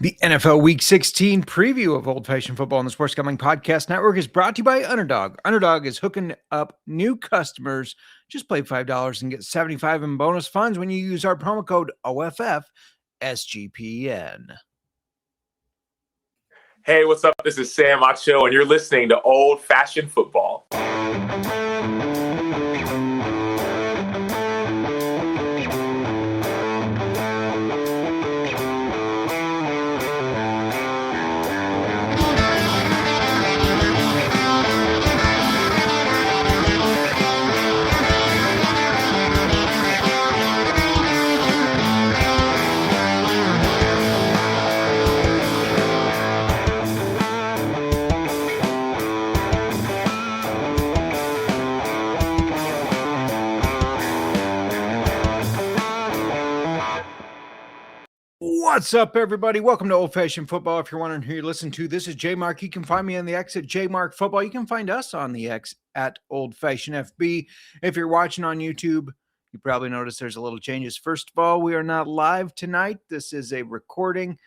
The NFL Week 16 preview of Old Fashioned Football on the Sports Gambling Podcast Network is brought to you by Underdog. Underdog is hooking up new customers. Just play $5 and get $75 in bonus funds when you use our promo code OFFSGPN. Hey, what's up? This is Sam Acho, and you're listening to Old Fashioned Football. What's up, everybody? Welcome to Old Fashioned Football. If you're wondering who you listen to, this is JMark. You can find me on the X at JMark Football. You can find us on the X at Old Fashioned FB. If you're watching on YouTube, you probably noticed there's a little changes. First of all, we are not live tonight. This is a recording.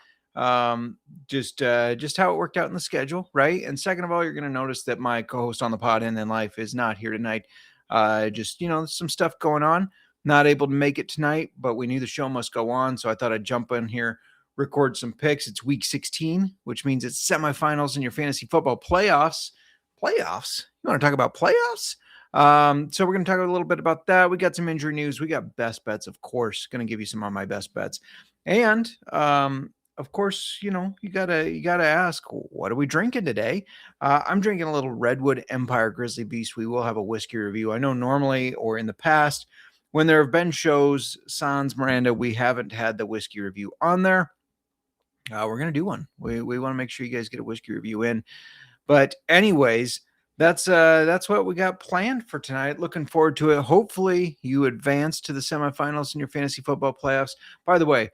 Just how it worked out in the schedule, right? And second of all, you're going to notice that my co-host on the pod and in life is not here tonight. Some stuff going on. Not able to make it tonight, but we knew the show must go on, so I thought I'd jump in here, record some picks. It's week 16, which means it's semifinals in your fantasy football playoffs. Playoffs? You want to talk about playoffs? So we're going to talk a little bit about that. We got some injury news. We got best bets, of course. Going to give you some of my best bets. And, of course, you gotta ask, what are we drinking today? I'm drinking a little Redwood Empire Grizzly Beast. We will have a whiskey review. I know normally or in the past, when there have been shows, Sans, Miranda, we haven't had the whiskey review on there. We're going to do one. We want to make sure you guys get a whiskey review in. But anyways, that's what we got planned for tonight. Looking forward to it. Hopefully you advance to the semifinals in your fantasy football playoffs. By the way,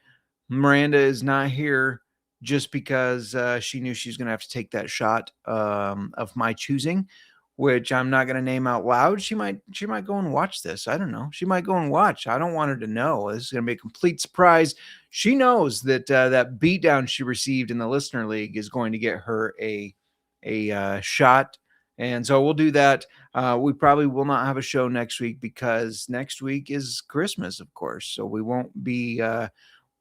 Miranda is not here just because she knew she was going to have to take that shot of my choosing, which I'm not going to name out loud. She might go and watch this. I don't know. She might go and watch. I don't want her to know. This is going to be a complete surprise. She knows that that beatdown she received in the listener league is going to get her a shot. And so we'll do that. We probably will not have a show next week because next week is Christmas, of course. So we won't be,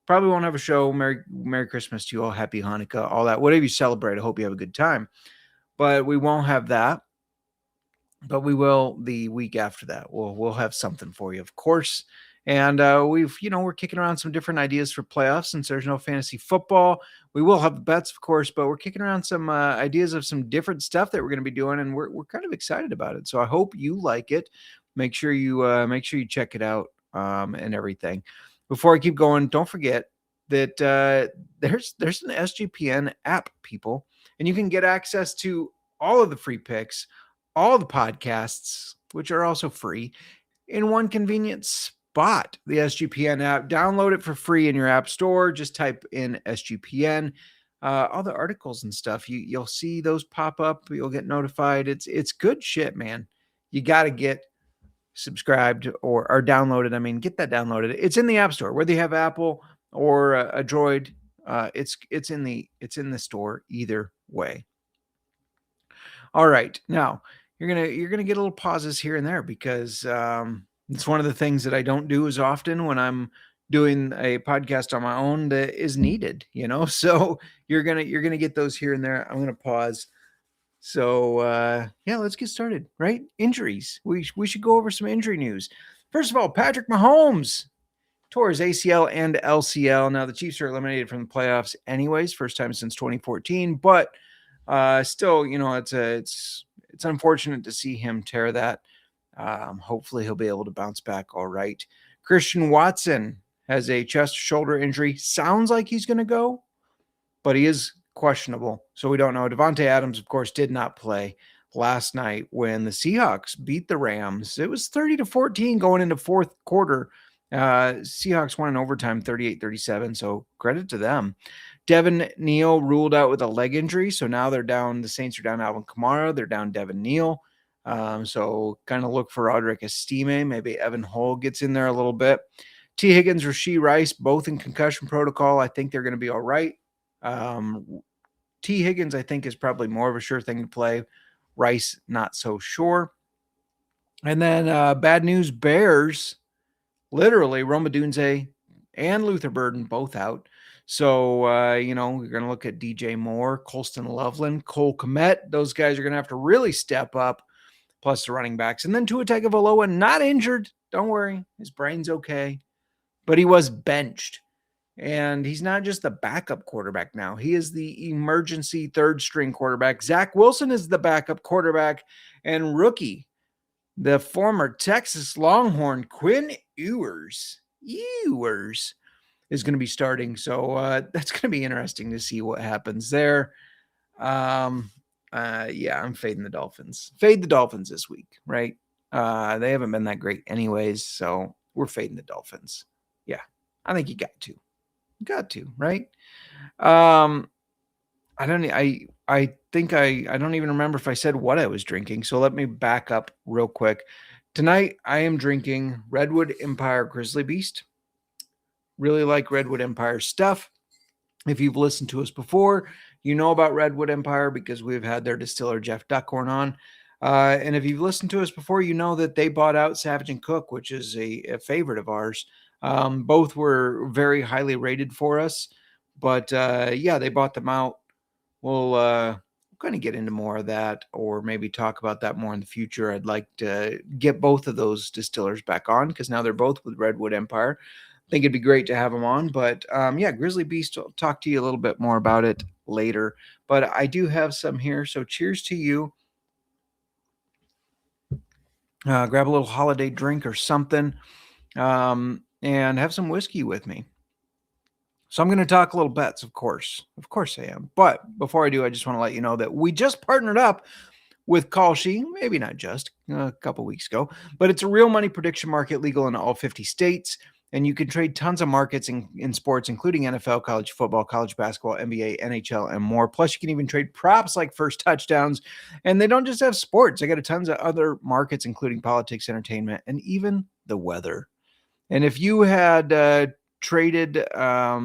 probably won't have a show. Merry Christmas to you all. Happy Hanukkah, all that. Whatever you celebrate, I hope you have a good time. But we won't have that. But we will the week after that. We'll have something for you, of course. And we're kicking around some different ideas for playoffs since there's no fantasy football. We will have bets, of course, but we're kicking around some ideas of some different stuff that we're going to be doing, and we're kind of excited about it. So I hope you like it. Make sure you check it out and everything. Before I keep going, don't forget that there's an SGPN app, people, and you can get access to all of the free picks, all the podcasts, which are also free, in one convenient spot. The SGPN app. Download it for free in your app store. Just type in SGPN. All the articles and stuff, you'll see those pop up. You'll get notified. It's good shit, man. You got to get subscribed or downloaded. I mean, get that downloaded. It's in the app store, whether you have Apple or a Droid. It's in the store either way. All right, now you're gonna get a little pauses here and there because it's one of the things that I don't do as often when I'm doing a podcast on my own that is needed, So you're gonna get those here and there. I'm gonna pause. So let's get started. Right, injuries. We should go over some injury news. First of all, Patrick Mahomes tore his ACL and LCL. Now the Chiefs are eliminated from the playoffs, anyways, first time since 2014, but. Still, it's unfortunate to see him tear that. Hopefully he'll be able to bounce back all right. Christian Watson has a chest shoulder injury. Sounds like he's going to go, but he is questionable. So we don't know. Devontae Adams, of course, did not play last night when the Seahawks beat the Rams. It was 30-14 going into fourth quarter. Seahawks won in overtime 38-37. So credit to them. Devin Neal ruled out with a leg injury, so now they're down. The Saints are down Alvin Kamara. They're down Devin Neal. So kind of look for Roderick Estime. Maybe Evan Hull gets in there a little bit. T. Higgins, Rashee Rice, both in concussion protocol. I think they're going to be all right. T. Higgins, I think, is probably more of a sure thing to play. Rice, not so sure. And then bad news, Bears, literally Roma Dunze and Luther Burden both out. So, we're going to look at DJ Moore, Colston Loveland, Cole Kmet. Those guys are going to have to really step up, plus the running backs. And then Tua Tagovailoa, not injured. Don't worry. His brain's okay. But he was benched. And he's not just the backup quarterback now. He is the emergency third-string quarterback. Zach Wilson is the backup quarterback. And rookie, the former Texas Longhorn, Quinn Ewers is going to be starting. So that's going to be interesting to see what happens there. I'm fading the Dolphins. Fade the Dolphins this week, right? They haven't been that great anyways, so we're fading the Dolphins. Yeah, I think you got to. Right? I don't even remember if I said what I was drinking. So let me back up real quick. Tonight, I am drinking Redwood Empire Grizzly Beast. Really like Redwood Empire stuff. If you've listened to us before, you know about Redwood Empire because we've had their distiller, Jeff Duckhorn, on. And if you've listened to us before, you know that they bought out Savage and Cook, which is a favorite of ours. Both were very highly rated for us, but they bought them out. We'll kind of get into more of that, or maybe talk about that more in the future. I'd like to get both of those distillers back on because now they're both with Redwood Empire. I think it'd be great to have them on, but Grizzly Beast, I'll talk to you a little bit more about it later, but I do have some here. So cheers to you. Grab a little holiday drink or something. And have some whiskey with me. So I'm going to talk a little bets, of course. Of course I am. But before I do, I just want to let you know that we just partnered up with Kalshi, maybe not just, a couple weeks ago, but it's a real money prediction market legal in all 50 states. And you can trade tons of markets in sports, including NFL, college football, college basketball, NBA, NHL, and more. Plus, you can even trade props like first touchdowns. And they don't just have sports. They got a tons of other markets, including politics, entertainment, and even the weather. And if you had traded, a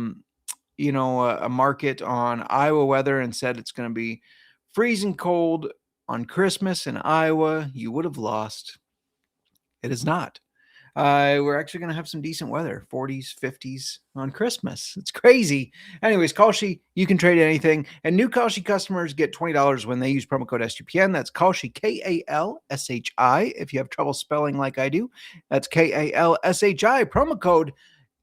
market on Iowa weather and said it's going to be freezing cold on Christmas in Iowa, you would have lost. It is not. We're actually going to have some decent weather, 40s, 50s on Christmas. It's crazy. Anyways, Kalshi, you can trade anything. And new Kalshi customers get $20 when they use promo code SGPN. That's Kalshi, Kalshi. If you have trouble spelling like I do, that's Kalshi, promo code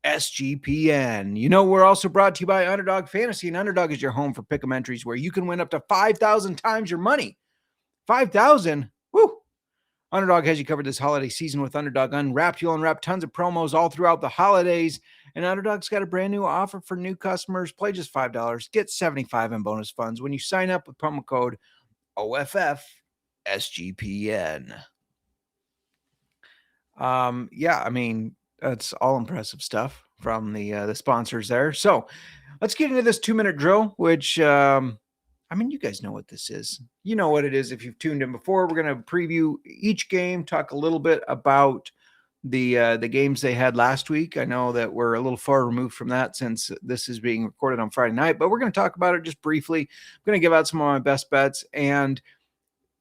SGPN. We're also brought to you by Underdog Fantasy, and Underdog is your home for pick'em entries where you can win up to 5,000 times your money. 5,000? Woo! Underdog has you covered this holiday season with Underdog Unwrapped. You'll unwrap tons of promos all throughout the holidays. And Underdog's got a brand new offer for new customers. Play just $5. Get $75 in bonus funds when you sign up with promo code OFFSGPN. That's all impressive stuff from the sponsors there. So let's get into this 2-minute drill, which you guys know what this is. You know what it is if you've tuned in before. We're going to preview each game, talk a little bit about the games they had last week. I know that we're a little far removed from that since this is being recorded on Friday night, but we're going to talk about it just briefly. I'm going to give out some of my best bets. And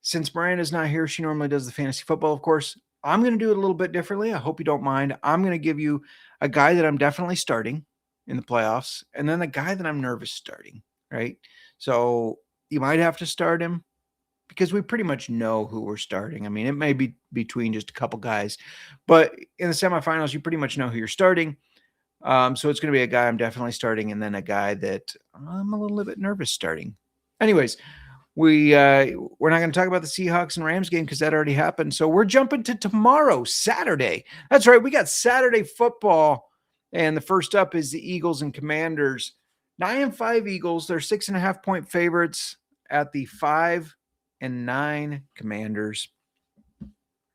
since Miranda's not here, she normally does the fantasy football, of course. I'm going to do it a little bit differently. I hope you don't mind. I'm going to give you a guy that I'm definitely starting in the playoffs, and then a guy that I'm nervous starting, right? So you might have to start him because we pretty much know who we're starting. It may be between just a couple guys, but in the semifinals, you pretty much know who you're starting. So it's going to be a guy I'm definitely starting, and then a guy that I'm a little bit nervous starting. Anyways, we're not going to talk about the Seahawks and Rams game because that already happened. So we're jumping to tomorrow, Saturday. That's right. We got Saturday football. And the first up is the Eagles and Commanders. 9-5 Eagles. They're 6.5-point favorites at the 5-9 Commanders.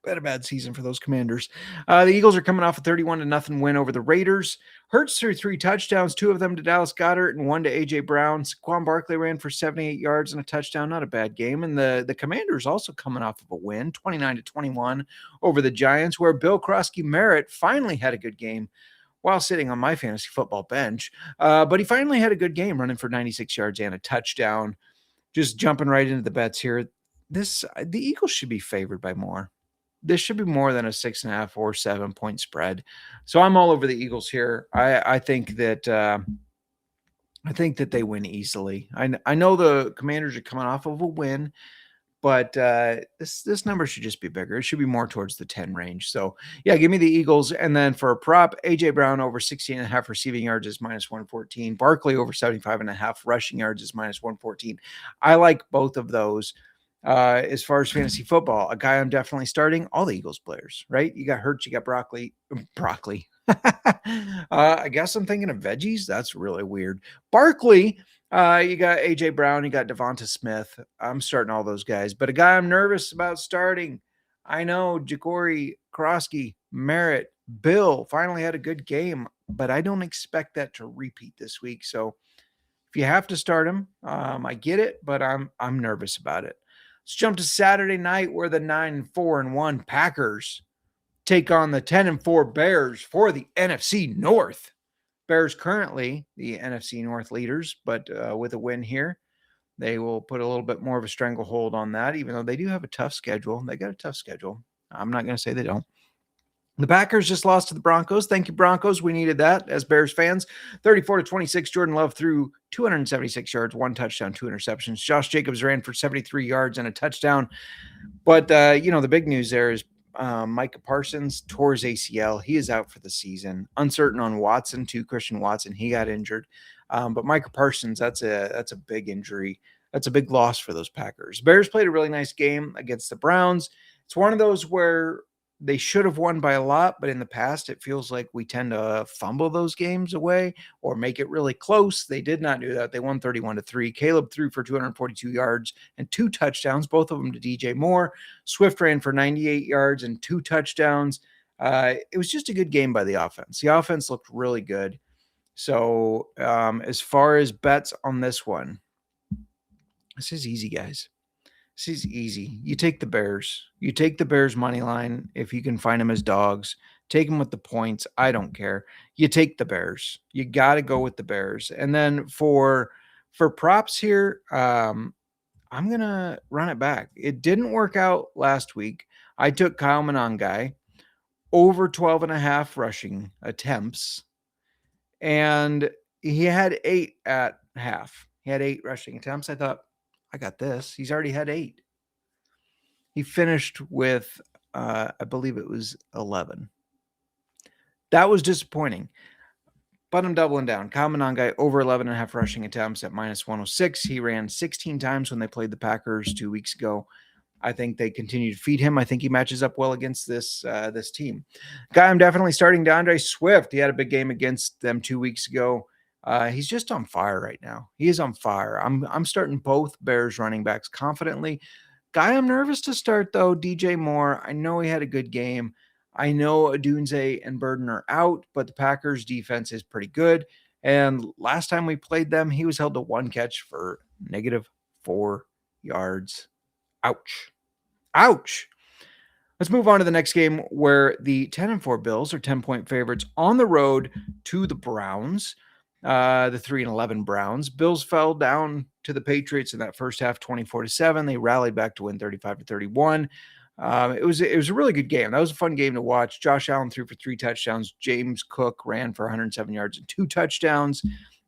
Had a bad season for those Commanders. The Eagles are coming off a 31-0 win over the Raiders. Hurts threw 3 touchdowns, 2 of them to Dallas Goedert and 1 to A.J. Brown. Saquon Barkley ran for 78 yards and a touchdown. Not a bad game. And the Commanders also coming off of a win, 29-21 over the Giants, where Bill Krosky-Merritt finally had a good game. while sitting on my fantasy football bench. But he finally had a good game, running for 96 yards and a touchdown. Just jumping right into the bets here. The Eagles should be favored by more. This should be more than a 6.5 or 7 point spread. So I'm all over the Eagles here. I think that they win easily. I know the Commanders are coming off of a win, but this number should just be bigger. It should be more towards the 10 range. So yeah, give me the Eagles. And then for a prop, AJ Brown over 16.5 receiving yards is -114. Barkley over 75.5 rushing yards is -114. I like both of those. As far as fantasy football, a guy I'm definitely starting, all the Eagles players, right? You got Hurts, you got broccoli. I guess I'm thinking of veggies. That's really weird. Barkley, you got AJ Brown, you got Devonta Smith. I'm starting all those guys, but a guy I'm nervous about starting. I know Jacory, Krosky, Merritt, Bill finally had a good game, but I don't expect that to repeat this week. So if you have to start him, I get it, but I'm nervous about it. Let's jump to Saturday night where the 9-4-1 Packers take on the 10-4 Bears for the NFC North. Bears currently the NFC North leaders, but with a win here, they will put a little bit more of a stranglehold on that, even though they do have a tough schedule. They got a tough schedule. I'm not going to say they don't. The Packers just lost to the Broncos. Thank you, Broncos. We needed that as Bears fans. 34-26, Jordan Love threw 276 yards, 1 touchdown, 2 interceptions. Josh Jacobs ran for 73 yards and a touchdown. But, the big news there is Micah Parsons tore his ACL. He is out for the season. Uncertain on Watson, too. Christian Watson, he got injured. But Micah Parsons, that's a big injury. That's a big loss for those Packers. Bears played a really nice game against the Browns. It's one of those where they should have won by a lot, but in the past, it feels like we tend to fumble those games away or make it really close. They did not do that. They won 31-3. Caleb threw for 242 yards and 2 touchdowns, both of them to DJ Moore. Swift ran for 98 yards and 2 touchdowns. It was just a good game by the offense. The offense looked really good. So as far as bets on this one, this is easy, guys. This is easy. You take the Bears. You take the Bears money line if you can find them as dogs. Take them with the points. I don't care. You take the Bears. You got to go with the Bears. And then for props here, I'm going to run it back. It didn't work out last week. I took Kyle Monangai over 12.5 rushing attempts, and he had 8 at half. He had 8 rushing attempts. I thought, I got this. He's already had 8. He finished with, I believe it was 11. That was disappointing. But I'm doubling down. Kyle Monangai over 11.5 rushing attempts at -106. He ran 16 times when they played the Packers 2 weeks ago. I think they continue to feed him. I think he matches up well against this team. Guy I'm definitely starting, DeAndre Swift. He had a big game against them 2 weeks ago. He's just on fire right now. He is on fire. I'm starting both Bears running backs confidently. Guy I'm nervous to start, though, DJ Moore. I know he had a good game. I know Odunze and Burden are out, but the Packers defense is pretty good. And last time we played them, he was held to 1 catch for -4 yards. Ouch. Ouch. Let's move on to the next game where the 10-4 Bills are 10-point favorites on the road to the Browns. The 3-11 Browns. Bills fell down to the Patriots in that first half, 24-7. They rallied back to win 35-31. It was a really good game. That was a fun game to watch. Josh Allen threw for 3 touchdowns. James Cook ran for 107 yards and 2 touchdowns.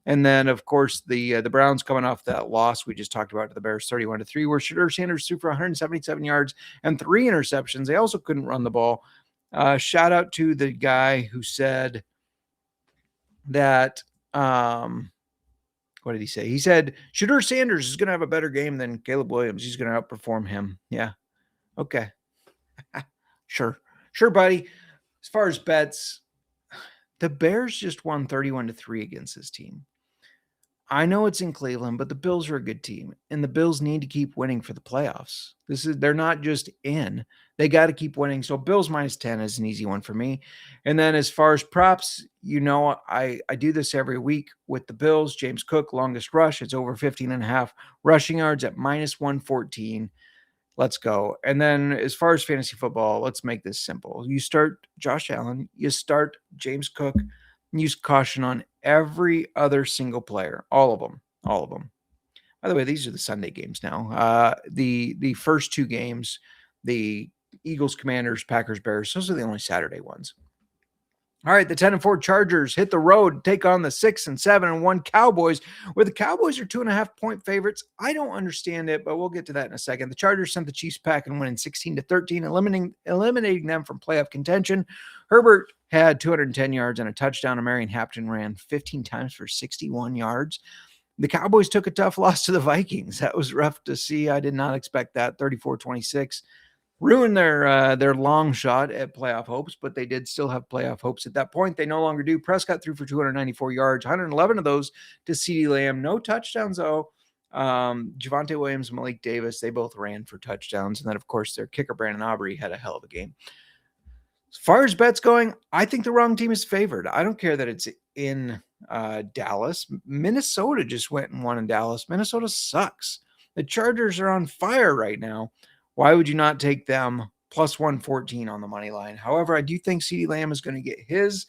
And then, of course, the Browns coming off that loss we just talked about to the Bears, 31-3, where Shedeur Sanders threw for 177 yards and 3 interceptions. They also couldn't run the ball. Shout out to the guy who said that. What did he say? He said Shedeur Sanders is going to have a better game than Caleb Williams. He's going to outperform him. Yeah. Okay. Sure, buddy. As far as bets, the Bears just won 31-3 against this team. I know it's in Cleveland, but the Bills are a good team, and the Bills need to keep winning for the playoffs. They're not just in. They got to keep winning. So Bills -10 is an easy one for me. And then as far as props, I do this every week with the Bills. James Cook, longest rush. It's over 15.5 rushing yards at -114. Let's go. And then as far as fantasy football, let's make this simple. You start Josh Allen. You start James Cook. Use caution on every other single player. All of them. All of them. By the way, these are the Sunday games now. The first two games, the Eagles, Commanders, Packers, Bears, those are the only Saturday ones. All right, the 10-4 Chargers hit the road, take on the 6-7-1 Cowboys, where the Cowboys are 2.5-point favorites. I don't understand it, but we'll get to that in a second. The Chargers sent the Chiefs back and winning 16-13, eliminating them from playoff contention. Herbert had 210 yards and a touchdown, and Marion Hampton ran 15 times for 61 yards. The Cowboys took a tough loss to the Vikings. That was rough to see. I did not expect that. 34-26. Ruined their long shot at playoff hopes, but they did still have playoff hopes at that point. They no longer do. Prescott threw for 294 yards, 111 of those to CeeDee Lamb. No touchdowns, though. Javonte Williams, Malik Davis, they both ran for touchdowns. And then, of course, their kicker, Brandon Aubrey, had a hell of a game. As far as bets going, I think the wrong team is favored. I don't care that it's in Dallas. Minnesota just went and won in Dallas. Minnesota sucks. The Chargers are on fire right now. Why would you not take them plus 114 on the money line? However, I do think CeeDee Lamb is going to get his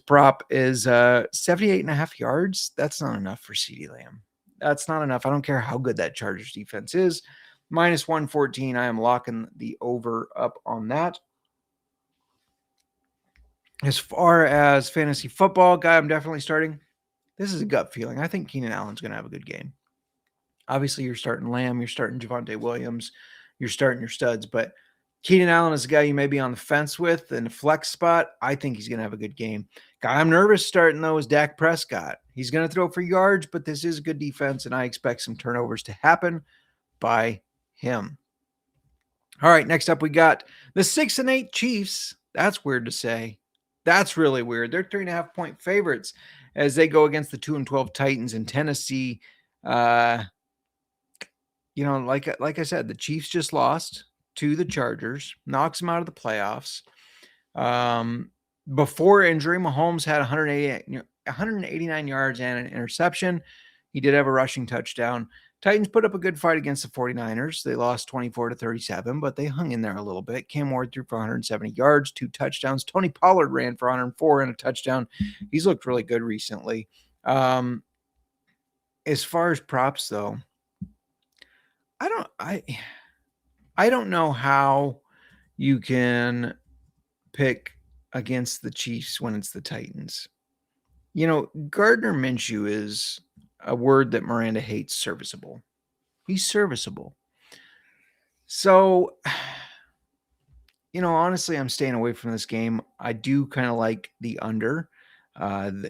prop is 78.5 yards. That's not enough for CeeDee Lamb. That's not enough. I don't care how good that Chargers defense is. Minus 114. I am locking the over up on that. As far as fantasy football, guy, I'm definitely starting. This is a gut feeling. I think Keenan Allen's going to have a good game. Obviously, you're starting Lamb, you're starting Javonte Williams, you're starting your studs, but Keenan Allen is a guy you may be on the fence with in a flex spot. I think he's going to have a good game. Guy I'm nervous starting, though, is Dak Prescott. He's going to throw for yards, but this is a good defense, and I expect some turnovers to happen by him. All right, next up we got the 6-8 Chiefs. That's weird to say. That's really weird. They're 3.5-point favorites as they go against the 2-12 Titans in Tennessee. Like I said, the Chiefs just lost to the Chargers, knocks them out of the playoffs. Before injury, Mahomes had 189 yards and an interception. He did have a rushing touchdown. Titans put up a good fight against the 49ers. They lost 24-37, but they hung in there a little bit. Cam Ward threw for 170 yards, 2 touchdowns. Tony Pollard ran for 104 and a touchdown. He's looked really good recently. As far as props, though, I don't know how you can pick against the Chiefs when it's the Titans. Gardner Minshew is a word that Miranda hates, serviceable. He's serviceable. So, honestly, I'm staying away from this game. I do kind of like the under,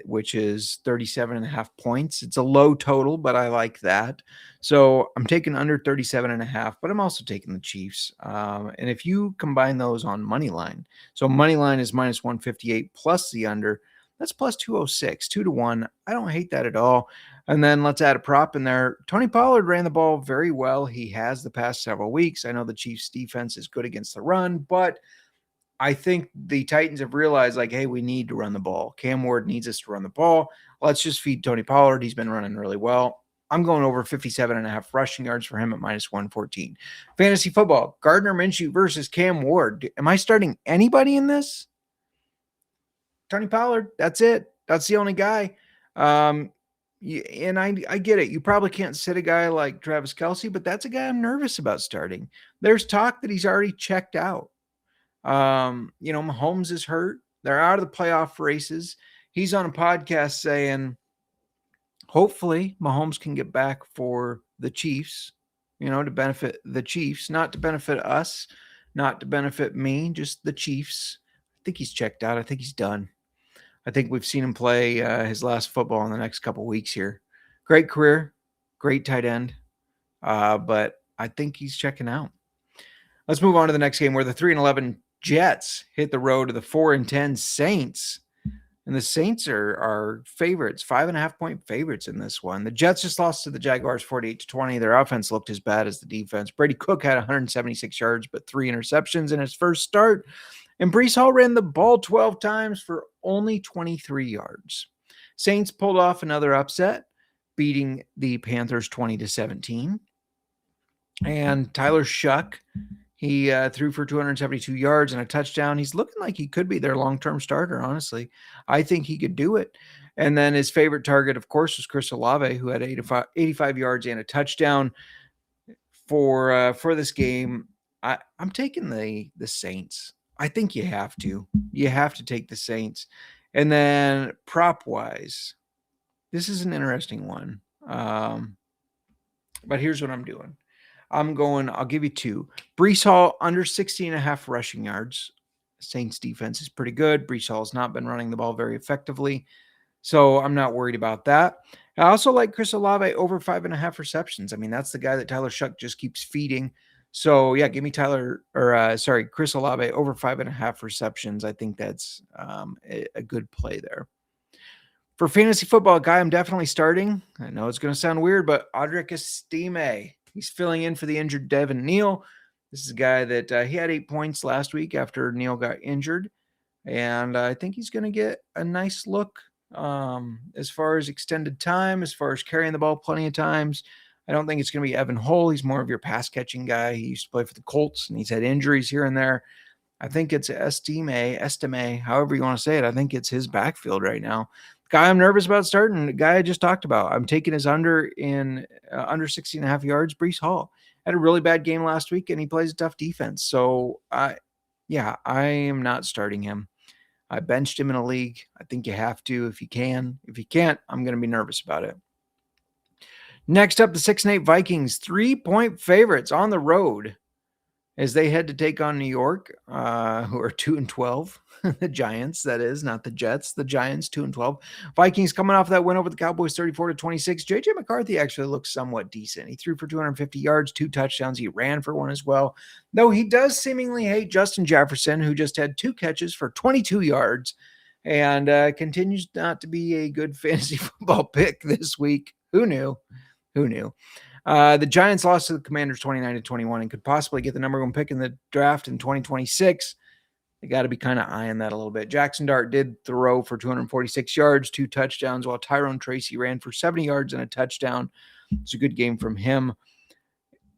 which is 37.5 points. It's a low total, but I like that. So I'm taking under 37.5, but I'm also taking the Chiefs. And if you combine those on money line, so money line is minus 158 plus the under, that's plus 206, 2-1. I don't hate that at all. And then let's add a prop in there. Tony Pollard ran the ball very well. He has the past several weeks. I know the Chiefs defense is good against the run, but I think the Titans have realized, hey, we need to run the ball. Cam Ward needs us to run the ball. Let's just feed Tony Pollard. He's been running really well. I'm going over 57.5 rushing yards for him at minus 114. Fantasy football, Gardner Minshew versus Cam Ward. Am I starting anybody in this? Tony Pollard, that's it. That's the only guy. And I get it. You probably can't sit a guy like Travis Kelce, but that's a guy I'm nervous about starting. There's talk that he's already checked out. Mahomes is hurt. They're out of the playoff races. He's on a podcast saying, hopefully Mahomes can get back for the Chiefs, to benefit the Chiefs, not to benefit us, not to benefit me, just the Chiefs. I think he's checked out. I think he's done. I think we've seen him play his last football in the next couple weeks here. Great career, great tight end, but I think he's checking out. Let's move on to the next game where the 3-11 Jets hit the road to the 4-10 Saints. And the Saints are favorites, 5.5-point favorites in this one. The Jets just lost to the Jaguars 48-20. Their offense looked as bad as the defense. Brady Cook had 176 yards, but 3 interceptions in his first start. And Breece Hall ran the ball 12 times for only 23 yards. Saints pulled off another upset, beating the Panthers 20-17. And Tyler Shuck, He threw for 272 yards and a touchdown. He's looking like he could be their long-term starter, honestly. I think he could do it. And then his favorite target, of course, was Chris Olave, who had 85 yards and a touchdown for this game. I'm taking the Saints. I think you have to. You have to take the Saints. And then prop-wise, this is an interesting one. But here's what I'm doing. I'll give you two. Breece Hall under 60.5 rushing yards. Saints defense is pretty good. Breece Hall has not been running the ball very effectively, so I'm not worried about that. I also like Chris Olave over 5.5 receptions. I mean, that's the guy that Tyler Shuck just keeps feeding. So yeah, give me Chris Olave over 5.5 receptions. I think that's a good play there. For fantasy football, a guy I'm definitely starting. I know it's going to sound weird, but Audric Estime. He's filling in for the injured Devin Neal. This is a guy that he had 8 points last week after Neal got injured. And I think he's going to get a nice look as far as extended time, as far as carrying the ball plenty of times. I don't think it's going to be Evan Hull. He's more of your pass catching guy. He used to play for the Colts, and he's had injuries here and there. I think it's Estime, however you want to say it. I think it's his backfield right now. Guy I'm nervous about starting, the guy I just talked about. I'm taking his under 60.5 yards, Breece Hall. Had a really bad game last week, and he plays a tough defense. So, I am not starting him. I benched him in a league. I think you have to if you can. If you can't, I'm going to be nervous about it. Next up, the 6-8 Vikings, 3-point favorites on the road as they head to take on New York, who are 2-12. The Giants, that is, not the Jets. The Giants, 2-12. Vikings coming off that win over the Cowboys, 34-26. JJ McCarthy actually looks somewhat decent. He threw for 250 yards, 2 touchdowns. He ran for one as well. Though he does seemingly hate Justin Jefferson, who just had 2 catches for 22 yards and continues not to be a good fantasy football pick this week. Who knew? The Giants lost to the Commanders 29-21 and could possibly get the number 1 pick in the draft in 2026. They got to be kind of eyeing that a little bit. Jackson Dart did throw for 246 yards, 2 touchdowns, while Tyrone Tracy ran for 70 yards and a touchdown. It's a good game from him.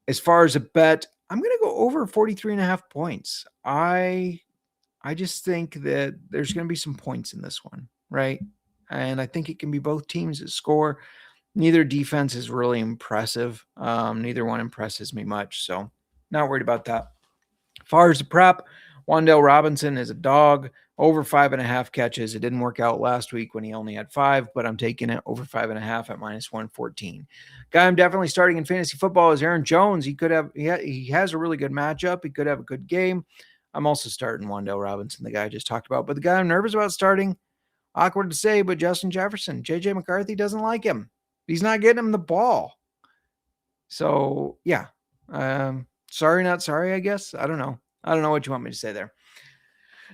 As far as a bet, I'm going to go over 43.5 points. I just think that there's going to be some points in this one, right? And I think it can be both teams that score. Neither defense is really impressive. Neither one impresses me much, so not worried about that. As far as the prop, Wan'Dale Robinson is a dog, over 5.5 catches. It didn't work out last week when he only had 5, but I'm taking it over 5.5 at -114. Guy I'm definitely starting in fantasy football is Aaron Jones. He has a really good matchup. He could have a good game. I'm also starting Wan'Dale Robinson, the guy I just talked about. But the guy I'm nervous about starting, awkward to say, but Justin Jefferson. JJ McCarthy doesn't like him. He's not getting him the ball. So, yeah. Sorry, not sorry, I guess. I don't know. I don't know what you want me to say there.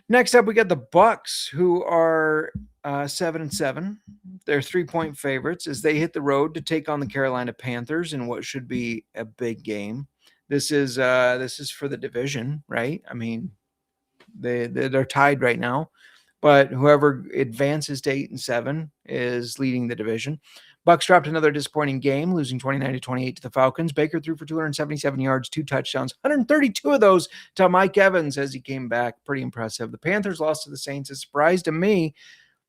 Next up, we got the Bucs, who are 7-7. They're 3-point favorites as they hit the road to take on the Carolina Panthers in what should be a big game. This is for the division, right? I mean, they're tied right now, but whoever advances to 8-7 is leading the division. Bucs dropped another disappointing game, losing 29-28 to the Falcons. Baker threw for 277 yards, 2 touchdowns, 132 of those to Mike Evans as he came back. Pretty impressive. The Panthers lost to the Saints. A surprise to me.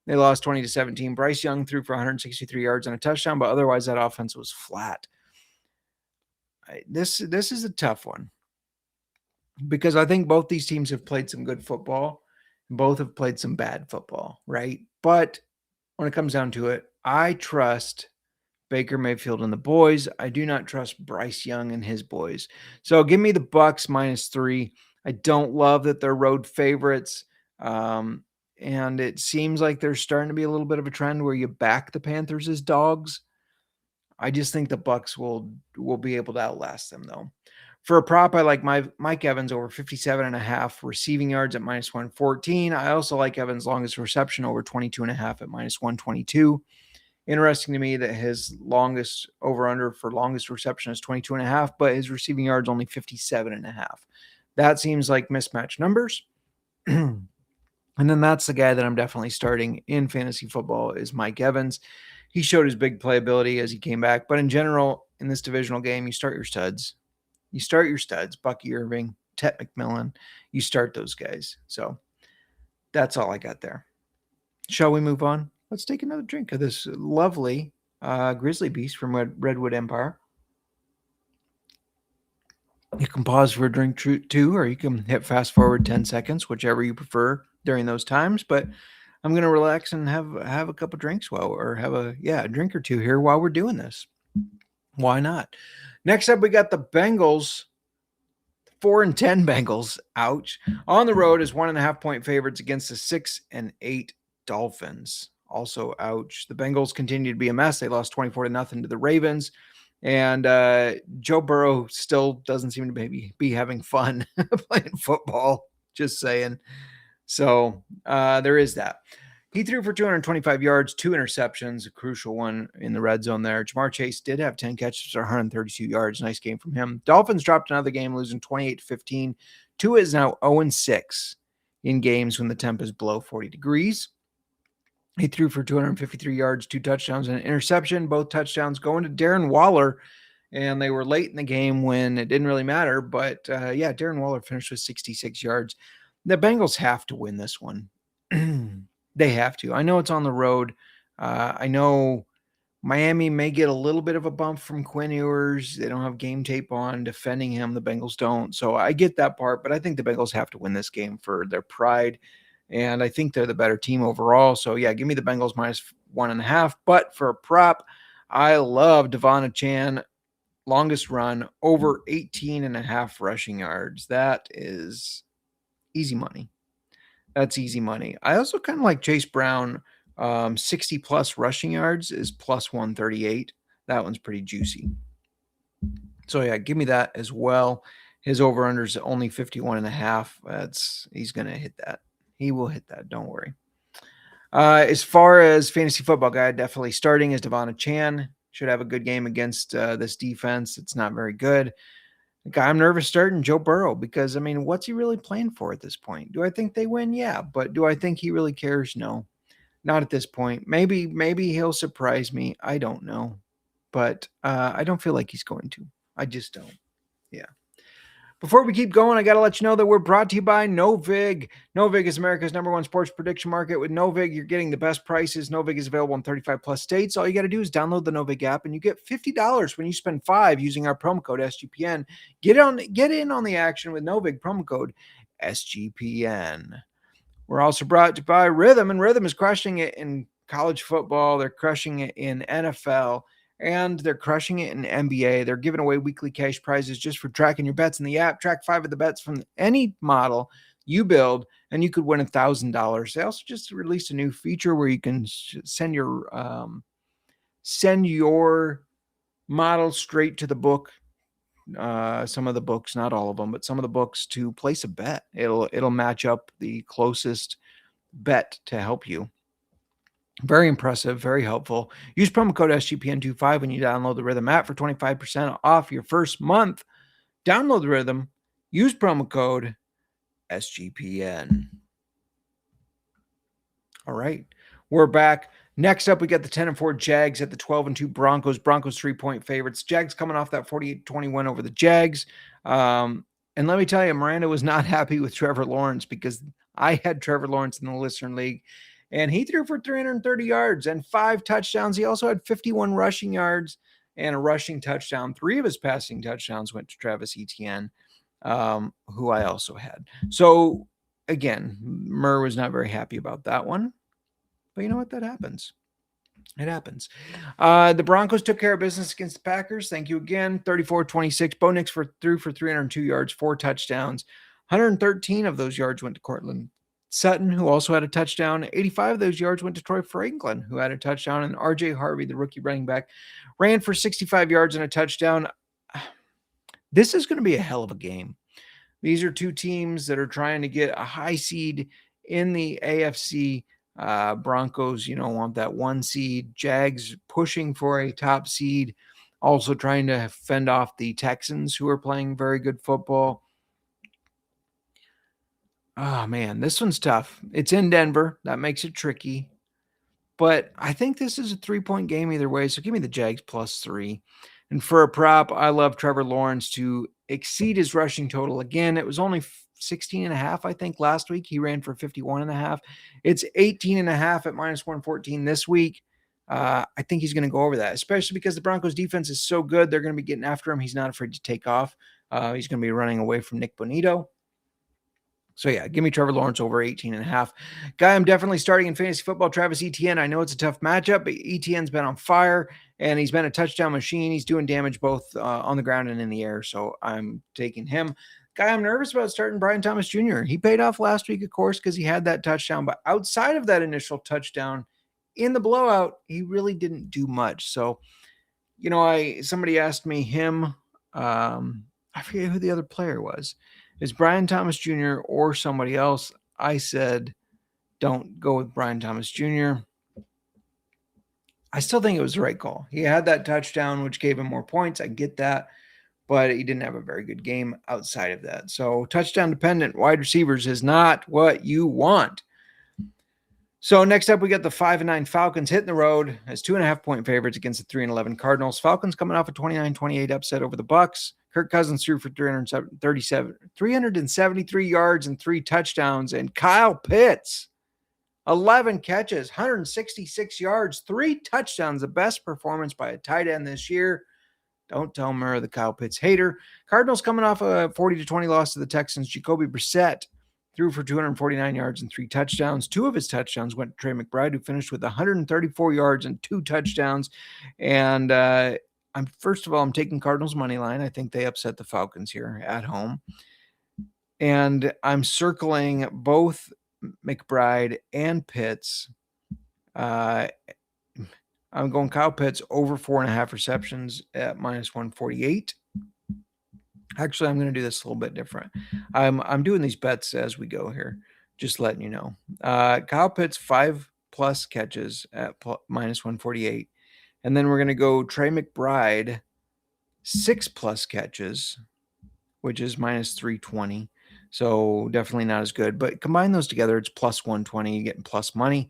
They lost 20-17. Bryce Young threw for 163 yards and a touchdown, but otherwise that offense was flat. This is a tough one because I think both these teams have played some good football. Both have played some bad football, right? But when it comes down to it, I trust Baker Mayfield and the boys. I do not trust Bryce Young and his boys. So give me the Bucs -3. I don't love that they're road favorites. And it seems like there's starting to be a little bit of a trend where you back the Panthers as dogs. I just think the Bucs will be able to outlast them, though. For a prop, I like Mike Evans over 57.5 receiving yards at -114. I also like Evans' longest reception over 22.5 at -122. Interesting to me that his longest over-under for longest reception is 22.5, but his receiving yards only 57.5. That seems like mismatched numbers. And then that's the guy that I'm definitely starting in fantasy football is Mike Evans. He showed his big playability as he came back. But in general, in this divisional game, you start your studs. Bucky Irving, Tet McMillan, you start those guys. So that's all I got there. Shall we move on? Let's take another drink of this lovely Grizzly Beast from Redwood Empire. You can pause for a drink too, or you can hit fast forward 10 seconds, whichever you prefer during those times. But I'm going to relax and have a couple drinks have a drink or two here while we're doing this. Why not? Next up, we got the Bengals. 4-10 Bengals, ouch, on the road as 1.5-point favorites against the 6-8 Dolphins. Also, ouch. The Bengals continue to be a mess. They lost 24-0 to the Ravens. And Joe Burrow still doesn't seem to be having fun playing football. Just saying. So there is that. He threw for 225 yards, 2 interceptions, a crucial one in the red zone there. Jamar Chase did have 10 catches for 132 yards. Nice game from him. Dolphins dropped another game, losing 28-15. Tua is now 0-6 in games when the temp is below 40 degrees. He threw for 253 yards, 2 touchdowns, and an interception. Both touchdowns going to Darren Waller, and they were late in the game when it didn't really matter. But, Darren Waller finished with 66 yards. The Bengals have to win this one. They have to. I know it's on the road. I know Miami may get a little bit of a bump from Quinn Ewers. They don't have game tape on defending him. The Bengals don't. So I get that part, but I think the Bengals have to win this game for their pride. And I think they're the better team overall. So, yeah, give me the Bengals -1.5. But for a prop, I love Devon Chan, longest run, over 18.5 rushing yards. That is easy money. That's easy money. I also kind of like Chase Brown. 60-plus rushing yards is +138. That one's pretty juicy. So, yeah, give me that as well. His over-under is only 51.5. He's going to hit that. He will hit that. Don't worry. As far as fantasy football guy, definitely starting is Devon Chan. Should have a good game against this defense. It's not very good. Guy I'm nervous starting, Joe Burrow, because, what's he really playing for at this point? Do I think they win? Yeah. But do I think he really cares? No. Not at this point. Maybe he'll surprise me. I don't know. But I don't feel like he's going to. I just don't. Yeah. Before we keep going, I got to let you know that we're brought to you by Novig. Novig is America's #1 sports prediction market. With Novig, you're getting the best prices. Novig is available in 35-plus states. All you got to do is download the Novig app, and you get $50 when you spend $5 using our promo code SGPN. Get in on the action with Novig, promo code SGPN. We're also brought to you by Rhythm, and Rhythm is crushing it in college football. They're crushing it in NFL. And they're crushing it in NBA. They're giving away weekly cash prizes just for tracking your bets in the app. Track 5 of the bets from any model you build, and you could win $1,000. They also just released a new feature where you can send your model straight to the book. Some of the books, not all of them, but some of the books, to place a bet. It'll match up the closest bet to help you. Very impressive, very helpful. Use promo code SGPN25 when you download the Rhythm app for 25% off your first month. Download the Rhythm. Use promo code SGPN. All right, we're back. Next up, we got the 10-4 Jags at the 12-2 Broncos. Broncos 3-point favorites. Jags coming off that 48-21 over the Jags. And let me tell you, Miranda was not happy with Trevor Lawrence because I had Trevor Lawrence in the Listener League. And he threw for 330 yards and 5 touchdowns. He also had 51 rushing yards and a rushing touchdown. 3 of his passing touchdowns went to Travis Etienne, who I also had. So, again, Murr was not very happy about that one. But you know what? That happens. It happens. The Broncos took care of business against the Packers. Thank you again. 34-26. Bo Nix threw for 302 yards, 4 touchdowns. 113 of those yards went to Cortland Sutton, who also had a touchdown. 85 of those yards went to Troy Franklin, who had a touchdown. And R.J. Harvey, the rookie running back, ran for 65 yards and a touchdown. This is going to be a hell of a game. These are two teams that are trying to get a high seed in the AFC. Broncos, want that 1 seed. Jags pushing for a top seed. Also trying to fend off the Texans, who are playing very good football. Oh, man, this one's tough. It's in Denver. That makes it tricky. But I think this is a 3-point game either way, so give me the Jags +3. And for a prop, I love Trevor Lawrence to exceed his rushing total again. It was only 16.5, I think, last week. He ran for 51.5. It's 18.5 at -114 this week. I think he's going to go over that, especially because the Broncos defense is so good. They're going to be getting after him. He's not afraid to take off. He's going to be running away from Nick Bonito. So, yeah, give me Trevor Lawrence over 18.5. Guy I'm definitely starting in fantasy football, Travis Etienne. I know it's a tough matchup, but Etienne's been on fire, and he's been a touchdown machine. He's doing damage both on the ground and in the air, so I'm taking him. Guy I'm nervous about starting, Brian Thomas Jr. He paid off last week, of course, because he had that touchdown, but outside of that initial touchdown in the blowout, he really didn't do much. So, somebody asked me him, I forget who the other player was. Is Brian Thomas Jr. or somebody else? I said, don't go with Brian Thomas Jr. I still think it was the right call. He had that touchdown, which gave him more points. I get that, but he didn't have a very good game outside of that. So touchdown dependent wide receivers is not what you want. So next up, we got the 5-9 Falcons hitting the road as 2.5-point favorites against the 3-11 Cardinals. Falcons coming off a 29-28 upset over the Bucs. Kirk Cousins threw for 373 yards and 3 touchdowns. And Kyle Pitts, 11 catches, 166 yards, 3 touchdowns, the best performance by a tight end this year. Don't tell Murrah the Kyle Pitts hater. Cardinals coming off a 40-20 loss to the Texans. Jacoby Brissett threw for 249 yards and 3 touchdowns. 2 of his touchdowns went to Trey McBride, who finished with 134 yards and 2 touchdowns. And I'm taking Cardinals money line. I think they upset the Falcons here at home. And I'm circling both McBride and Pitts. I'm going Kyle Pitts over 4.5 receptions at -148. Actually, I'm going to do this a little bit different. I'm doing these bets as we go here, just letting you know. Kyle Pitts 5+ catches at -148. And then we're going to go Trey McBride 6+ catches, which is -320. So definitely not as good. But combine those together, it's +120. You're getting plus money.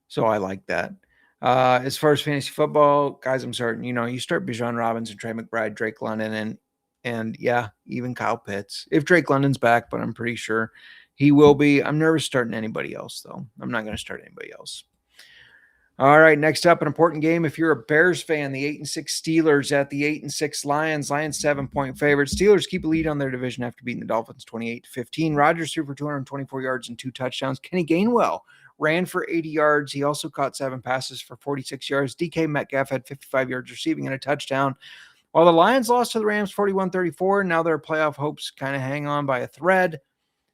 So I like that. As far as fantasy football, guys, I'm starting, you start Bijan Robinson, Trey McBride, Drake London, and yeah, even Kyle Pitts. If Drake London's back, but I'm pretty sure he will be. I'm nervous starting anybody else, though. I'm not going to start anybody else. All right, next up, an important game. If you're a Bears fan, the 8-6 Steelers at the 8-6 Lions. Lions 7-point favorites. Steelers keep a lead on their division after beating the Dolphins 28-15. Rodgers threw for 224 yards and 2 touchdowns. Kenny Gainwell ran for 80 yards. He also caught 7 passes for 46 yards. DK Metcalf had 55 yards receiving and a touchdown. While the Lions lost to the Rams 41-34, now their playoff hopes kind of hang on by a thread.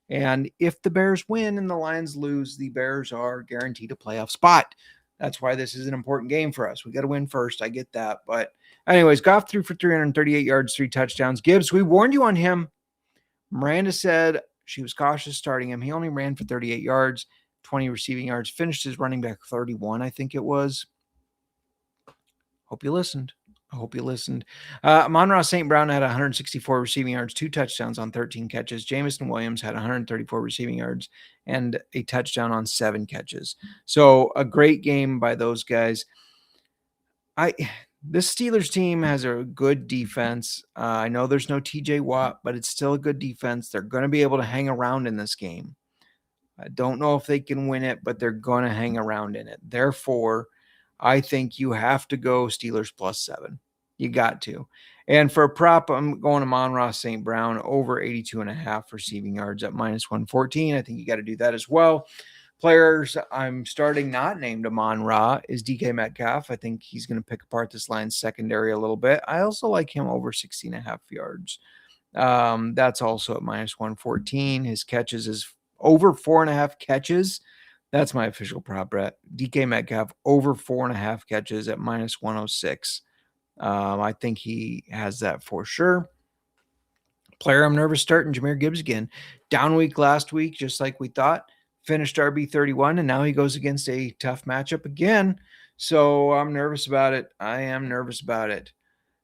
And if the Bears win and the Lions lose, the Bears are guaranteed a playoff spot. That's why this is an important game for us. We got to win first. I get that. But anyways, Goff threw for 338 yards, 3 touchdowns. Gibbs, we warned you on him. Miranda said she was cautious starting him. He only ran for 38 yards, 20 receiving yards, finished his running back 31, I think it was. Hope you listened. Amon-Ra St. Brown had 164 receiving yards, 2 touchdowns on 13 catches. Jamison Williams had 134 receiving yards and a touchdown on 7 catches. So a great game by those guys. This Steelers team has a good defense. I know there's no TJ Watt, but it's still a good defense. They're going to be able to hang around in this game. I don't know if they can win it, but they're going to hang around in it. Therefore, I think you have to go Steelers +7. You got to. And for a prop, I'm going to Amon-Ra St. Brown over 82.5 receiving yards at -114. I think you got to do that as well. Players I'm starting not named Amon-Ra is DK Metcalf. I think he's going to pick apart this Lions secondary a little bit. I also like him over 60.5 yards. That's also at -114. His catches is over 4.5 catches. That's my official prop bet. DK Metcalf over 4.5 catches at -106. I think he has that for sure. Player I'm nervous starting, Jahmyr Gibbs again. Down week last week, just like we thought. Finished RB31, and now he goes against a tough matchup again. So I'm nervous about it. I am nervous about it.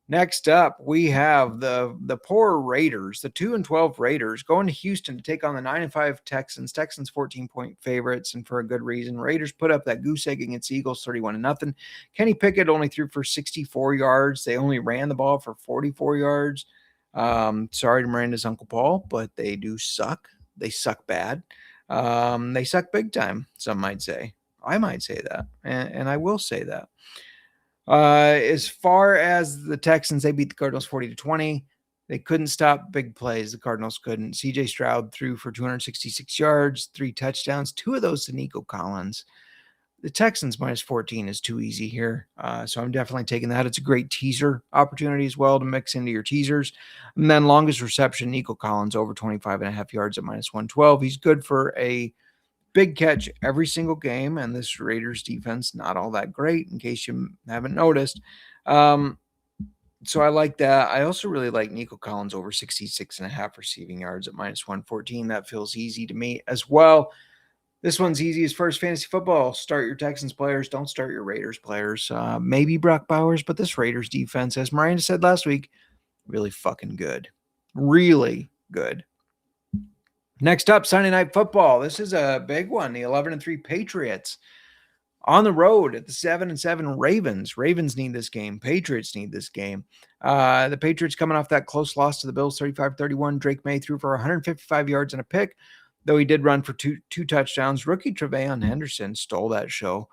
Next up, we have the poor Raiders, the 2-12 Raiders, going to Houston to take on the 9-5 Texans. Texans 14-point favorites, and for a good reason. Raiders put up that goose egg against the Eagles 31-0. Kenny Pickett only threw for 64 yards. They only ran the ball for 44 yards. Sorry to Miranda's Uncle Paul, but they do suck. They suck bad. They suck big time, some might say. I might say that, and I will say that. As far as the Texans, they beat the Cardinals 40-20. They couldn't stop big plays. The Cardinals couldn't. C.J. Stroud threw for 266 yards, 3 touchdowns, 2 of those to Nico Collins. The Texans minus 14 is too easy here. So I'm definitely taking that. It's a great teaser opportunity as well to mix into your teasers. And then longest reception, Nico Collins over 25.5 yards at minus 112. He's good for a big catch every single game. And this Raiders defense, not all that great in case you haven't noticed. So I like that. I also really like Nico Collins over 66.5 receiving yards at minus 114. That feels easy to me as well. This one's easy as first fantasy football. Start your Texans players. Don't start your Raiders players. Maybe Brock Bowers, but this Raiders defense, as Miranda said last week, really fucking good. Really good. Next up, Sunday Night Football. This is a big one. The 11-3 Patriots on the road at the 7-7 Ravens. Ravens need this game. Patriots need this game. The Patriots coming off that close loss to the Bills, 35-31. Drake May threw for 155 yards and a pick, though he did run for two touchdowns. Rookie Tre'Veon Henderson stole that show.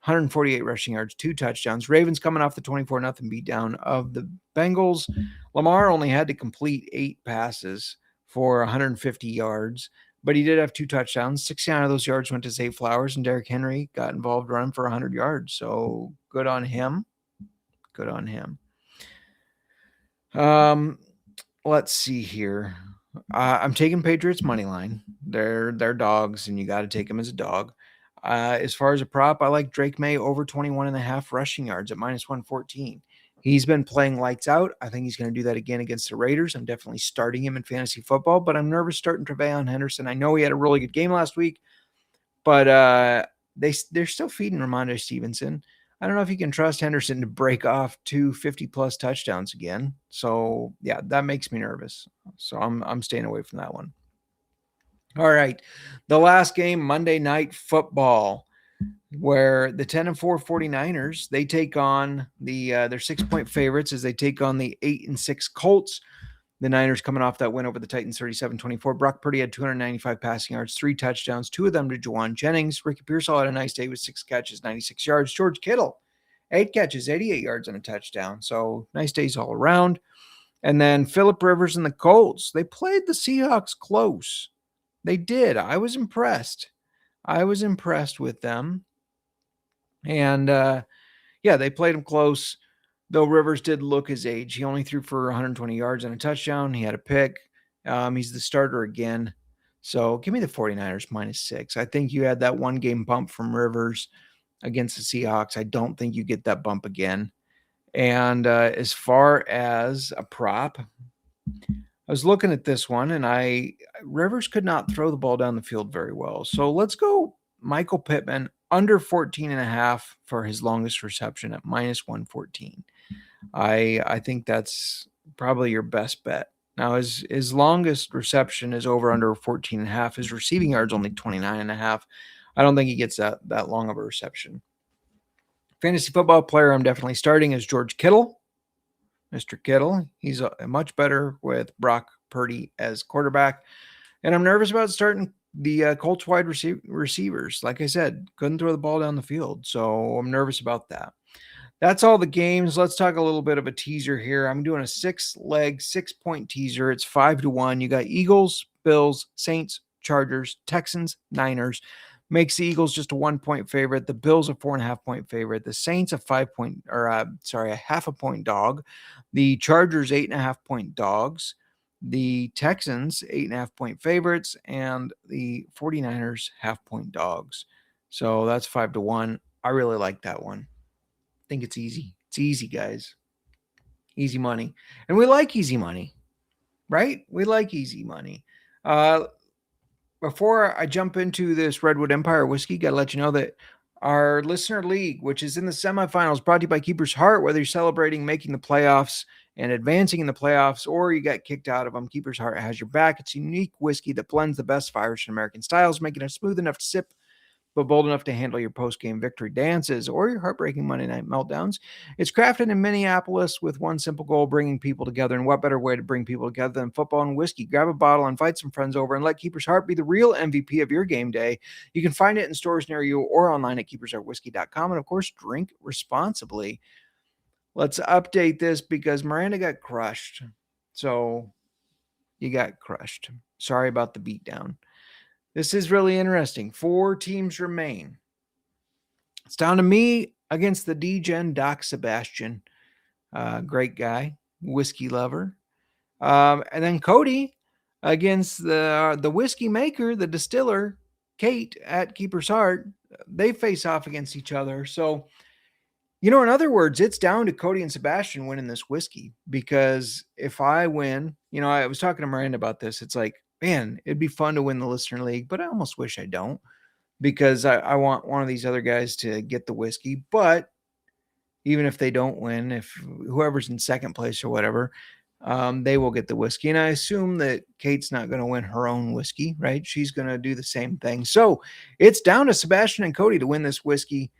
148 rushing yards, 2 touchdowns. Ravens coming off the 24-0 beatdown of the Bengals. Lamar only had to complete 8 passes for 150 yards, but he did have 2 touchdowns. 69 of those yards went to Zay Flowers, and Derrick Henry got involved running for 100 yards. So good on him. Good on him. Let's see here. I'm taking Patriots money line. They're dogs, and you got to take them as a dog. As far as a prop, I like Drake May over 21.5 rushing yards at minus 114. He's been playing lights out. I think he's going to do that again against the Raiders. I'm definitely starting him in fantasy football, but I'm nervous starting Tre'Veon Henderson. I know he had a really good game last week, but they're still feeding Ramondre Stevenson. I don't know if you can trust Henderson to break off 2 50-plus touchdowns again. So, yeah, that makes me nervous. So I'm staying away from that one. All right, the last game, Monday Night Football, where the 10-4 49ers, they take on their 6-point favorites as they take on the 8-6 Colts. The Niners coming off that win over the Titans 37-24. Brock Purdy had 295 passing yards, 3 touchdowns, 2 of them to Juwan Jennings. Ricky Pearsall had a nice day with 6 catches, 96 yards. George Kittle, 8 catches, 88 yards and a touchdown. So nice days all around. And then Phillip Rivers and the Colts, they played the Seahawks close. They did. I was impressed. With them. And, they played him close, though Rivers did look his age. He only threw for 120 yards and a touchdown. He had a pick. He's the starter again. So give me the 49ers minus 6. I think you had that one-game bump from Rivers against the Seahawks. I don't think you get that bump again. And as far as a prop, I was looking at this one, and Rivers could not throw the ball down the field very well. So let's go Michael Pittman under 14.5 for his longest reception at minus 114. I think that's probably your best bet. Now, his longest reception is over under 14.5. His receiving yards only 29.5. I don't think he gets that long of a reception. Fantasy football player I'm definitely starting is George Kittle. Mr. Kittle. He's much better with Brock Purdy as quarterback. And I'm nervous about starting the Colts wide receivers. Like I said, couldn't throw the ball down the field. So I'm nervous about that. That's all the games. Let's talk a little bit of a teaser here. I'm doing a 6-leg, 6-point teaser. It's 5-1. You got Eagles, Bills, Saints, Chargers, Texans, Niners. Makes the Eagles just a 1-point favorite. The Bills a 4.5-point favorite. The Saints a a half a point dog. The Chargers 8.5-point dogs. The Texans 8.5-point favorites, and the 49ers half-point dogs. So that's 5-1. I really like that one. I think it's easy. It's easy, guys. Easy money. And we like easy money, right? We like easy money. Before I jump into this Redwood Empire whiskey, got to let you know that our listener league, which is in the semifinals, brought to you by Keeper's Heart, whether you're celebrating making the playoffs and advancing in the playoffs, or you got kicked out of them, Keeper's Heart has your back. It's a unique whiskey that blends the best of Irish and American styles, making it smooth enough to sip but bold enough to handle your post-game victory dances or your heartbreaking Monday night meltdowns. It's crafted in Minneapolis with one simple goal, bringing people together. And what better way to bring people together than football and whiskey? Grab a bottle, invite some friends over, and let Keeper's Heart be the real MVP of your game day. You can find it in stores near you or online at keepersheartwhiskey.com. And, of course, drink responsibly. Let's update this because Miranda got crushed. So you got crushed. Sorry about the beatdown. This is really interesting. 4 teams remain. It's down to me against the D-Gen Doc Sebastian. Great guy, whiskey lover. And then Cody against the whiskey maker, the distiller, Kate at Keeper's Heart. They face off against each other. So, in other words, it's down to Cody and Sebastian winning this whiskey, because if I win, I was talking to Miranda about this. It's like, man, it'd be fun to win the Listener League, but I almost wish I don't, because I want one of these other guys to get the whiskey. But even if they don't win, if whoever's in second place or whatever, they will get the whiskey. And I assume that Kate's not going to win her own whiskey, right? She's going to do the same thing. So it's down to Sebastian and Cody to win this whiskey.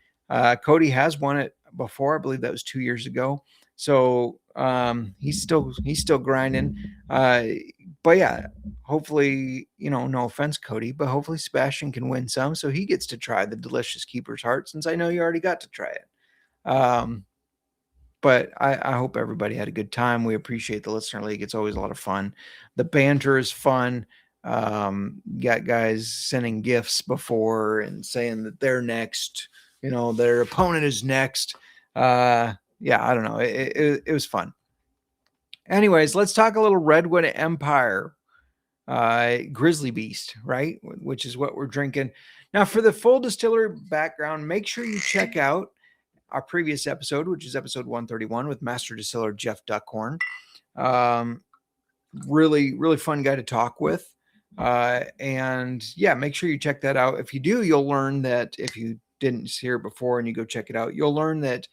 Cody has won it before. I believe that was 2 years ago. So he's still grinding. But yeah, hopefully, no offense, Cody, but hopefully Sebastian can win some, so he gets to try the delicious Keeper's Heart, since I know you already got to try it. But I hope everybody had a good time. We appreciate the Listener League. It's always a lot of fun. The banter is fun. Got guys sending gifts before and saying that they're next. Their opponent is next. Yeah, I don't know. It was fun. Anyways, let's talk a little Redwood Empire Grizzly Beast, right? Which is what we're drinking. Now, for the full distiller background, make sure you check out our previous episode, which is episode 131 with Master Distiller Jeff Duckhorn. Really, really fun guy to talk with. And yeah, make sure you check that out. If you do, you'll learn that if you didn't hear it before and you go check it out, you'll learn that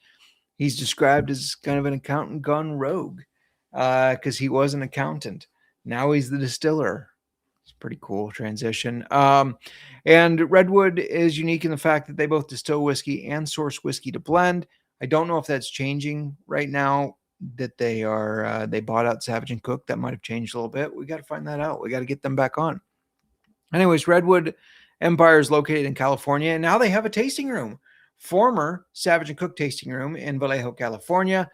he's described as kind of an accountant gone rogue, because he was an accountant. Now he's the distiller. It's a pretty cool transition. And Redwood is unique in the fact that they both distill whiskey and source whiskey to blend. I don't know if that's changing right now that they bought out Savage and Cook. That might have changed a little bit. We got to find that out. We got to get them back on. Anyways, Redwood Empire is located in California, and now they have a tasting room. Former Savage and Cook tasting room in Vallejo, California.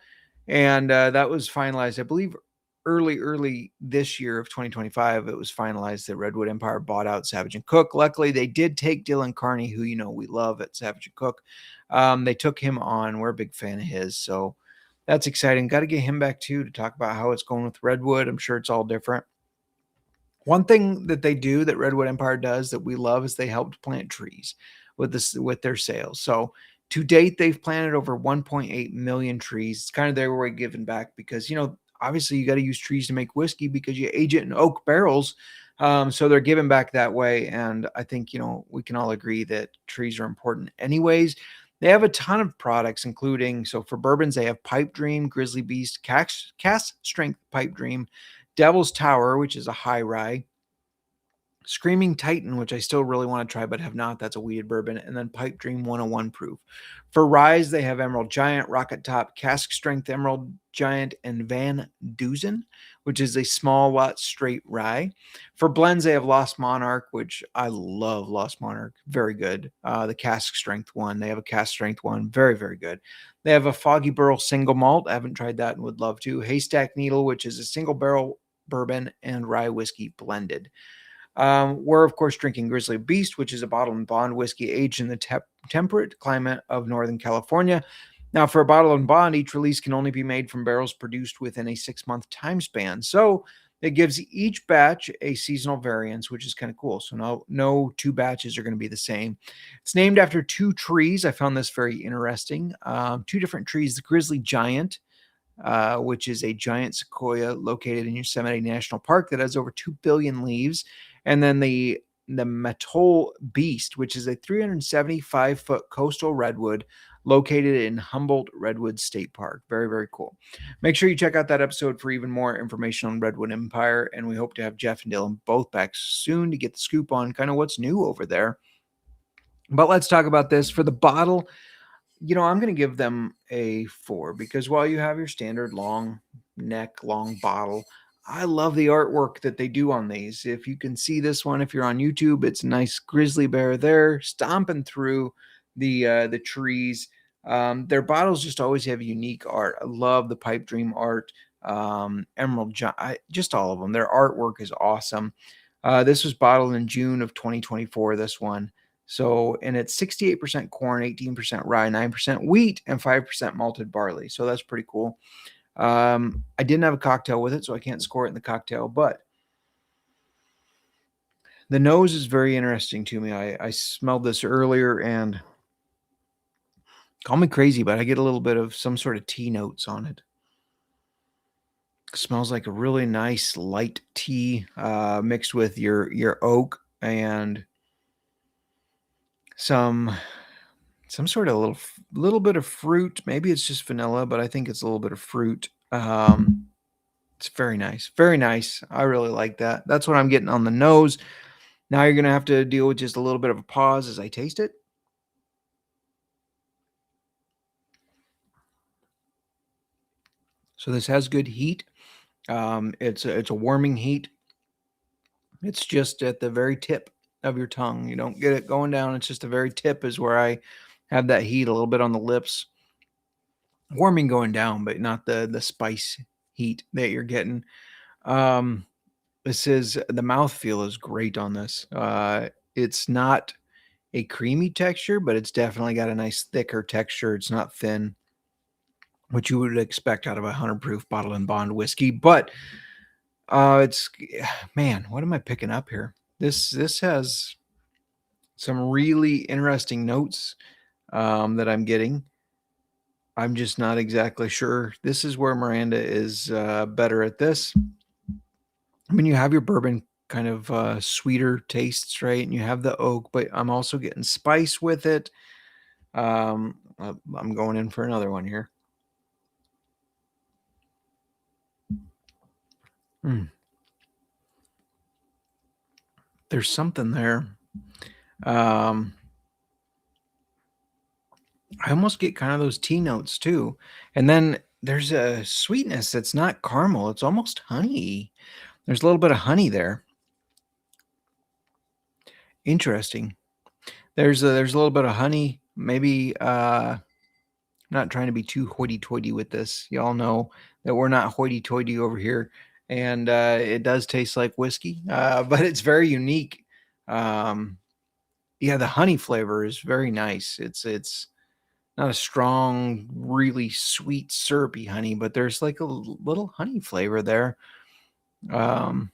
And that was finalized, I believe, early this year of 2025. It was finalized that Redwood Empire bought out Savage and Cook. Luckily, they did take Dylan Carney, who we love at Savage and Cook. They took him on. We're a big fan of his, so that's exciting. Got to get him back too to talk about how it's going with Redwood. I'm sure it's all different. One thing that they do, that Redwood Empire does, that we love, is they helped plant trees with their sales. So to date, they've planted over 1.8 million trees. It's kind of their way of giving back, because obviously you got to use trees to make whiskey because you age it in oak barrels. So they're giving back that way. And I think, we can all agree that trees are important anyways. They have a ton of products, including, so for bourbons, they have Pipe Dream, Grizzly Beast, Cask Strength Pipe Dream, Devil's Tower, which is a high rye, Screaming Titan, which I still really want to try but have not. That's a wheated bourbon. And then Pipe Dream 101 proof. For ryes, they have Emerald Giant, Rocket Top, Cask Strength Emerald Giant, and Van Duzen, which is a small lot straight rye. For blends, they have Lost Monarch, which I love. Lost Monarch, very good. The Cask Strength one. They have a Cask Strength one, very, very good. They have a Foggy Burrow single malt. I haven't tried that and would love to. Haystack Needle, which is a single barrel bourbon and rye whiskey blended. We're, of course, drinking Grizzly Beast, which is a bottle and bond whiskey aged in the temperate climate of Northern California. Now, for a bottle and bond, each release can only be made from barrels produced within a 6-month time span. So it gives each batch a seasonal variance, which is kind of cool. So no 2 batches are going to be the same. It's named after 2 trees. I found this very interesting. 2 different trees, the Grizzly Giant, which is a giant sequoia located in Yosemite National Park that has over 2 billion leaves. And then the Mattole Beast, which is a 375-foot coastal redwood located in Humboldt Redwood State Park. Very, very cool. Make sure you check out that episode for even more information on Redwood Empire. And we hope to have Jeff and Dylan both back soon to get the scoop on kind of what's new over there. But let's talk about this. For the bottle, I'm going to give them a 4 because while you have your standard long neck, long bottle, I love the artwork that they do on these. If you can see this one, if you're on YouTube, it's a nice grizzly bear there stomping through the trees. Their bottles just always have unique art. I love the Pipe Dream art, Emerald John, just all of them. Their artwork is awesome. This was bottled in June of 2024. This one. So, and it's 68% corn, 18% rye, 9% wheat, and 5% malted barley. So that's pretty cool. I didn't have a cocktail with it, so I can't score it in the cocktail, but the nose is very interesting to me. I smelled this earlier, and call me crazy, but I get a little bit of some sort of tea notes on it. Smells like a really nice light tea mixed with your oak and some sort of little bit of fruit. Maybe it's just vanilla, but I think it's a little bit of fruit. It's very nice. Very nice. I really like that. That's what I'm getting on the nose. Now you're going to have to deal with just a little bit of a pause as I taste it. So this has good heat. It's a warming heat. It's just at the very tip of your tongue. You don't get it going down. It's just the very tip is where I have that heat a little bit on the lips. Warming going down, but not the spice heat that you're getting. This is the mouthfeel is great on this. It's not a creamy texture, but it's definitely got a nice thicker texture. It's not thin, which you would expect out of a 100 proof bottle and bond whiskey. But it's man, what am I picking up here? This has some really interesting notes that I'm getting. I'm just not exactly sure. This is where Miranda is better at this. I mean, you have your bourbon kind of sweeter tastes, right? And you have the oak, but I'm also getting spice with it. I'm going in for another one here. There's something there. I almost get kind of those tea notes too. And then there's a sweetness that's not caramel. It's almost honey. There's a little bit of honey there. Interesting. There's a little bit of honey. Maybe not trying to be too hoity-toity with this. Y'all know that we're not hoity-toity over here. And it does taste like whiskey, but it's very unique. Yeah, the honey flavor is very nice. It's not a strong, really sweet, syrupy honey, but there's like a little honey flavor there. And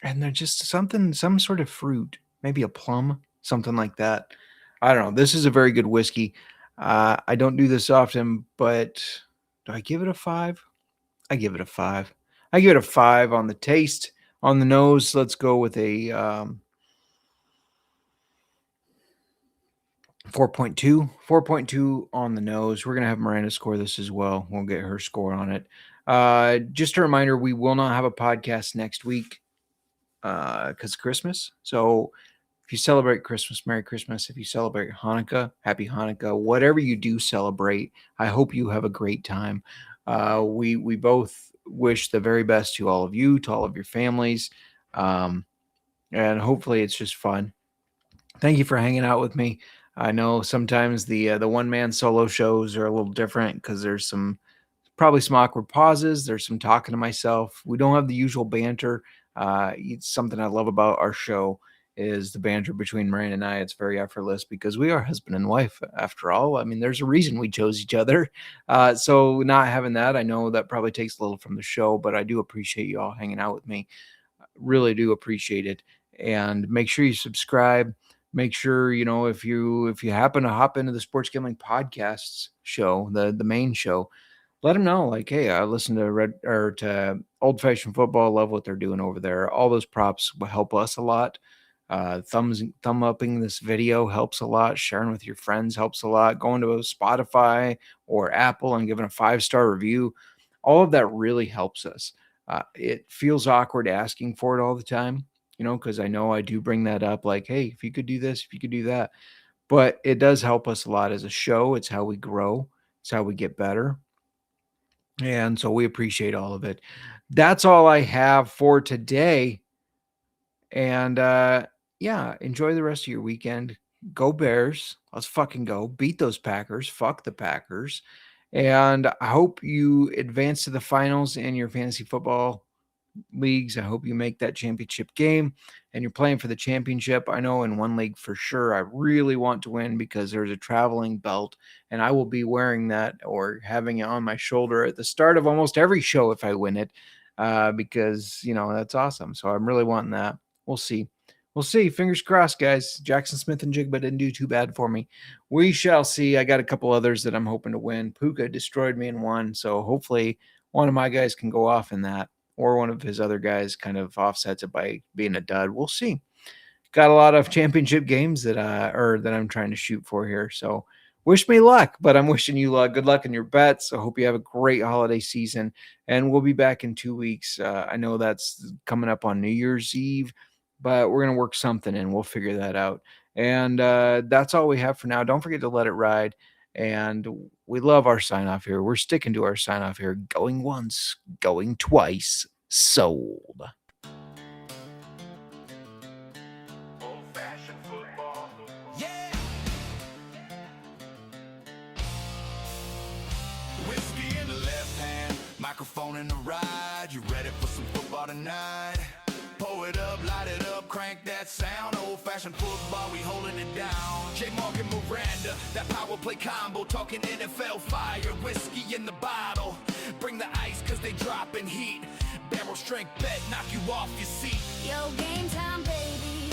they're just some sort of fruit, maybe a plum, something like that. I don't know. This is a very good whiskey. I don't do this often, but do I give it a 5? I give it a 5. I give it a 5 on the taste. On the nose, let's go with a 4.2. 4.2 on the nose. We're going to have Miranda score this as well. We'll get her score on it. Just a reminder, we will not have a podcast next week because Christmas. So if you celebrate Christmas, Merry Christmas. If you celebrate Hanukkah, Happy Hanukkah. Whatever you do celebrate, I hope you have a great time. We both wish the very best to all of you, to all of your families, and hopefully it's just fun. Thank you for hanging out with me. I know sometimes the one-man solo shows are a little different because there's probably some awkward pauses. There's some talking to myself. We don't have the usual banter. It's something I love about our show is the banter between Miranda and I. It's very effortless because we are husband and wife after all. I mean, there's a reason we chose each other. So not having that, I know that probably takes a little from the show, but I do appreciate you all hanging out with me. Really do appreciate it. And make sure you subscribe. Make sure, if you happen to hop into the Sports Gambling Podcasts show, the main show, let them know, like, hey, I listen to Old Fashioned Football. Love what they're doing over there. All those props will help us a lot. Thumb upping this video helps a lot. Sharing with your friends helps a lot. Going to Spotify or Apple and giving a 5-star review, all of that really helps us. It feels awkward asking for it all the time, because I know I do bring that up, like, hey, if you could do this, if you could do that. but it does help us a lot as a show. It's how we grow. It's how we get better. And so we appreciate all of it. That's all I have for today. And yeah, enjoy the rest of your weekend. Go Bears. Let's fucking go. Beat those Packers. Fuck the Packers. And I hope you advance to the finals in your fantasy football leagues. I hope you make that championship game and you're playing for the championship. I know in one league for sure, I really want to win because there's a traveling belt and I will be wearing that or having it on my shoulder at the start of almost every show if I win it, because, that's awesome. So I'm really wanting that. We'll see. We'll see. Fingers crossed, guys. Jackson Smith and Jigba didn't do too bad for me. We shall see. I got a couple others that I'm hoping to win. Puka destroyed me in one, so hopefully one of my guys can go off in that, or one of his other guys kind of offsets it by being a dud. We'll see. Got a lot of championship games that I'm trying to shoot for here. So wish me luck, but I'm wishing you luck. Good luck in your bets. I hope you have a great holiday season, and we'll be back in 2 weeks. I know that's coming up on New Year's Eve, but we're going to work something in. We'll figure that out. And that's all we have for now. Don't forget to let it ride. And we love our sign off here. We're sticking to our sign off here. Going once, going twice. Sold. Old-fashioned football. Yeah. Whiskey in the left hand, microphone in the right. You ready for some football tonight? Pull it up, light it up, crank that sound. Old-fashioned football, we holding it down. JMark and Miranda, that power play combo. Talking NFL fire, whiskey in the bottle. Bring the ice, cause they dropping heat. Barrel strength bet, knock you off your seat. Yo, game time, baby.